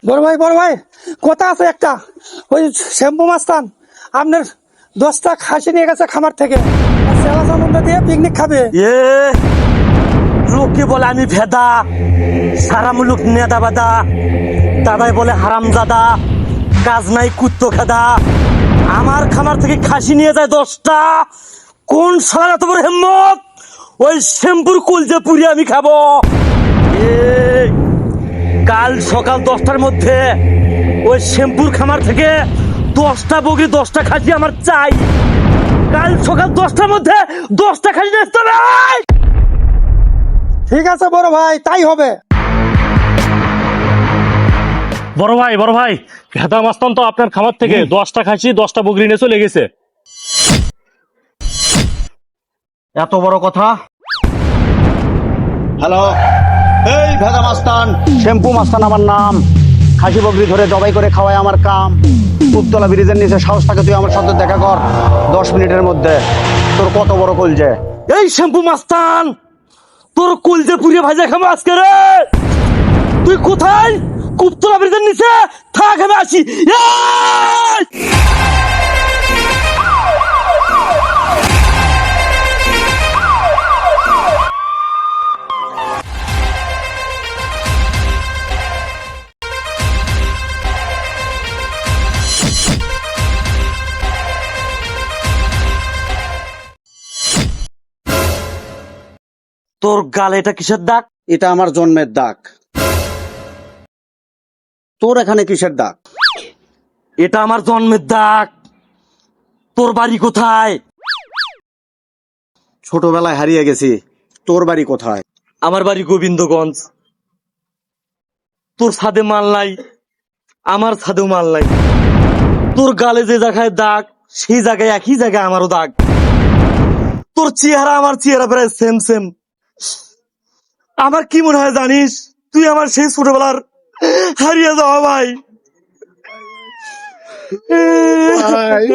বড় ভাই কথা আছে একটা। ওই শ্যাম্পু মাস্তান আপনার 10টা খাসি নিয়ে গেছে খামার থেকে, সেলা সামুন্ডা দিয়ে পিকনিক খাবে। লোকে বলে আমি ভেদা, সারা মুলুক নেদা বাদা, দাদাই বলে হারামজাদা, কাজ নাই কুত্তো খেদা। আমার খামার থেকে খাসি নিয়ে যায় 10টা। কোন সারা তোমার হিম্মত ওই শ্যাম্পুর কুলজে পুরি আমি খাবো? কাল সকাল 10টার মধ্যে ওই শ্যাম্পুর খামার থেকে 10টা বগি 10টা খাসি আমার চাই। কাল সকাল 10টার মধ্যে 10টা খাসি দেখতে নাই। ঠিক আছে বড় ভাই, তাই হবে। বড় ভাই ভেদা মাস্তান তো আপনার খামার থেকে 10টা খাসি 10টা বকরি নিয়ে চলে গেছে। এত বড় কথা? হ্যালো, এই ভেদা মাস্তান, শ্যাম্পু মাস্তান আমার নাম। খাসি বকরি ধরে জবাই করে খাওয়ায় আমার কাম। উত্তলা ব্রিজের নিচে সাহস থাকে তুই আমার সাথে দেখা কর 10 মিনিটের মধ্যে। তোর কত বড় কলজে? এই শ্যাম্পু মাস্তান, তোর কুলজে পুড়িয়ে ভাজা খাবো আজকে রে। তুই কোথায়? কুপ্তলা ব্রিজের নিচে থাক, আমি আসি। তোর গালে এটা কিসের দাগ? এটা আমার জন্মের দাগ। তোর এখানে কিসের দাগ? এটা আমার জন্মের দাগ। তোর বাড়ি কোথায়? ছোটবেলায় হারিয়ে গেছি। তোর বাড়ি কোথায়? আমার বাড়ি গোবিন্দগঞ্জ। তোর ছাদে মাল নাই, আমার ছাদেও মাল নাই। তোর গালে যে জায়গায় দাগ, সেই জায়গায় একই জায়গায় আমারও দাগ। তোর চেহারা আমার চেহারা প্রায় সেম সেম। আমার কি মনে হয় জানিস? তুই আমার সেই ছোটবেলার হারিয়ে যাওয়া ভাই। ভাই